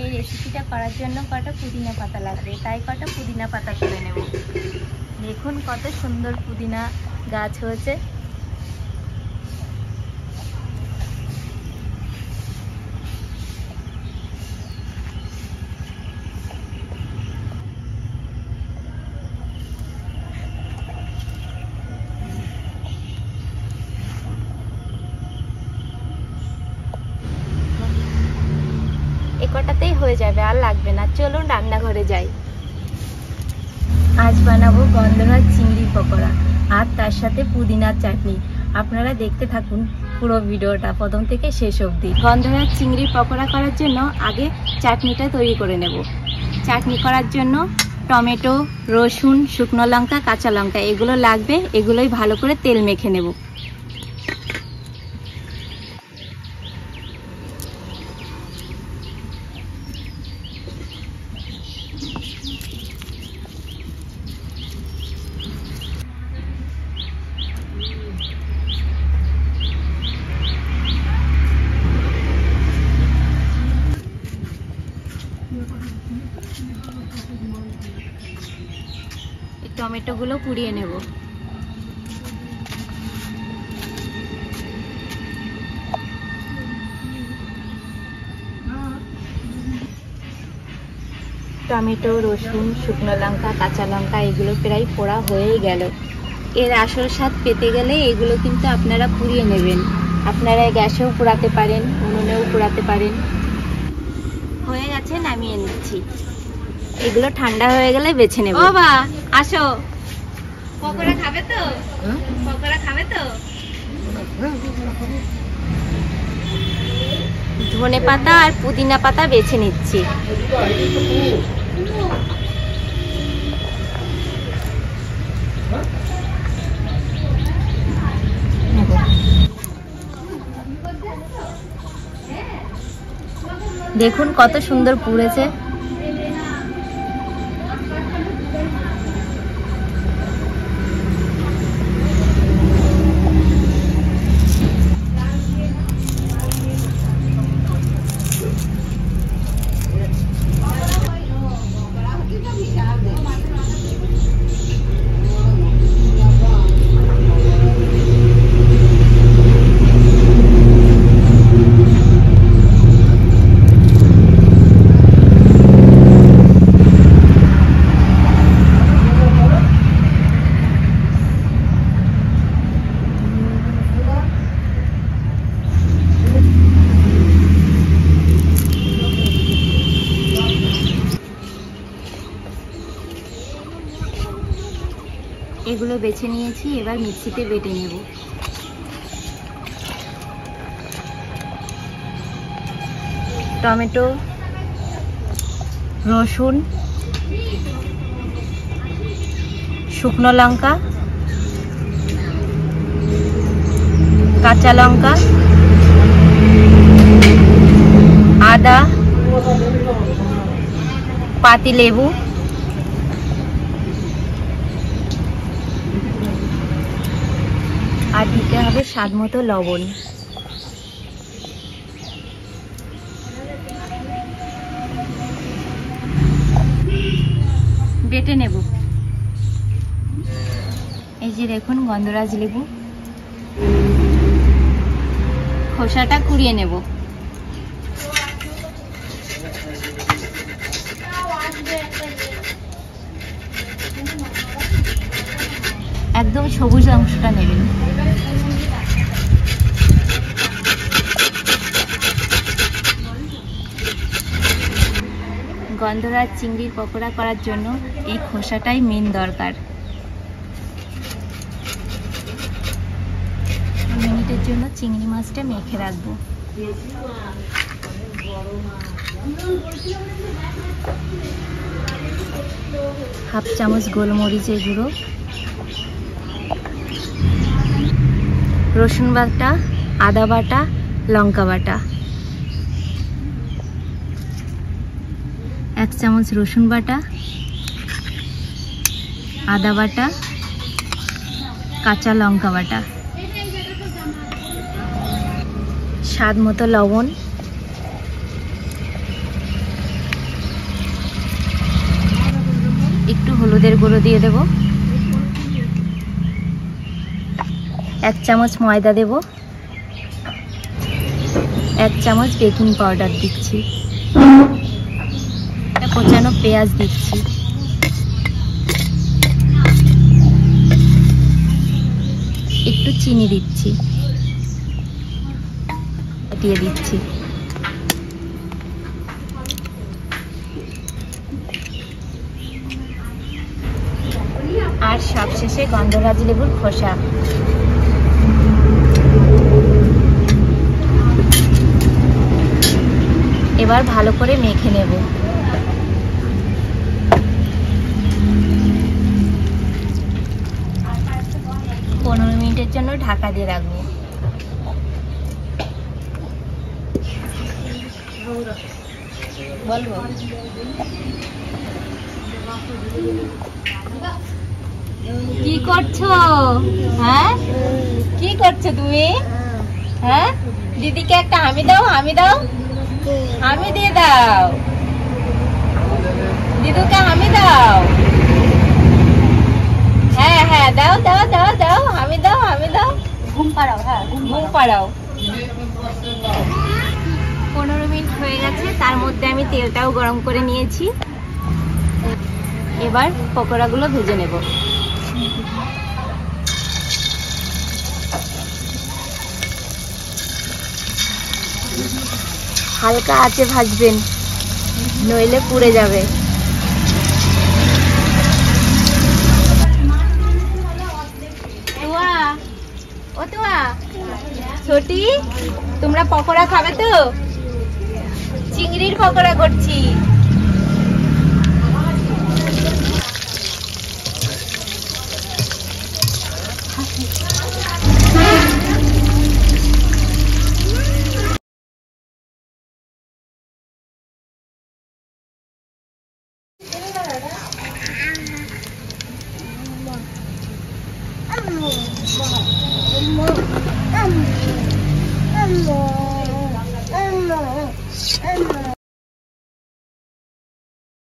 এই রেসিপিটা করার জন্য কটা পুদিনা পাতা লাগবে, তাই কটা পুদিনা পাতা তুলে নেব। দেখুন কত সুন্দর পুদিনা গাছ হয়েছে। কটাতেই হয়ে যাবে, আর লাগবে না। চলুন রান্নাঘরে যাই। আজ বানাবো গন্ধরাজ চিংড়ির পকোড়া আর তার সাথে পুদিনার চাটনি। আপনারা দেখতে থাকুন পুরো ভিডিওটা প্রথম থেকে শেষ অবধি। গন্ধরাজ চিংড়ির পকোড়া করার জন্য আগে চাটনিটা তৈরি করে নেব। চাটনি করার জন্য টমেটো, রসুন, শুকনো লঙ্কা, কাঁচা লঙ্কা এগুলো লাগবে। এগুলোই ভালো করে তেল মেখে নেব। টমেটোগুলো পুড়িয়ে নেব। টমেটো, রসুন, শুকনো লঙ্কা, কাঁচা লঙ্কা এগুলো প্রায় পোড়া হয়েই গেল। এর আসল স্বাদ পেতে গেলে এগুলো কিন্তু আপনারা পুড়িয়ে নেবেন। আপনারা গ্যাসেও পোড়াতে পারেন, উনুনেও পোড়াতে পারেন। হয়ে গেছে, নামিয়ে নিচ্ছি। এগুলো ঠান্ডা হয়ে গেলে বেছে নেব। ও বা আসো, পকোড়া খাবে তো? পকোড়া খাবে তো? ধনে পাতা আর পুদিনা পাতা বেছে নিচ্ছি। দেখুন কত সুন্দর পুড়েছে। এগুলো বেছে নিয়েছি, এবার মিক্সিতে বেটে নেব। টমেটো, রসুন, শুকনো লঙ্কা, কাঁচা লঙ্কা, আদা, পাতিলেবু, আর দিতে হবে স্বাদ মতো লবণ। বেটে নেব। এই যে দেখুন গন্ধরাজ লেবু, খোসাটা কুড়িয়ে নেব। একদম সবুজ অংশটা নেবেন। গন্ধরাজ চিংড়ির পকোড়া করার জন্য এই খোসাটাই মেন দরকার। মিনিটের জন্য চিংড়ি মাছটা মেখে রাখবো। হাফ চামচ গোলমরিচের গুঁড়ো, রসুন বাটা, আদা বাটা, লঙ্কা বাটা, 1 চামচ রসুন বাটা, আদা বাটা, কাঁচা লঙ্কা বাটা, স্বাদ মতো লবণ, হলুদের গুঁড়ো দিয়ে দেব, 1 চামচ ময়দা দেব, 1 চামচ বেকিং পাউডার দিচ্ছি, কোচানো পেঁয়াজ দিচ্ছি, একটু চিনি দিচ্ছি, দিয়ে দিচ্ছি, আর সবশেষে গন্ধরাজ লেবুর খোসা। এবার ভালো করে মেখে নেব। 15 মিনিটের জন্য ঢাকা দিয়ে রাখবো। বলবো কি করছো? হ্যাঁ, কি করছো তুমি? হ্যাঁ, দিদিকে একটা হামি দাও, হামি দাও, হামি দিয়ে দাও, দিদুকে হামি দাও। হ্যাঁ হ্যাঁ, দাও দাও দাও দাও, হামি দাও, হামি দাও, ঘুম পাড়াও। হ্যাঁ, ঘুম পাড়াও। 15 মিনিট হয়ে গেছে, তার মধ্যে আমি তেলটাও গরম করে নিয়েছি। এবার পকোড়াগুলো ভেজে নেব। হালকা আঁচে ভাজবেন, নইলে পুড়ে যাবে। ও তোয়া, ছোটি, তোমরা পকোড়া খাবে তো? চিংড়ির পকোড়া করছি।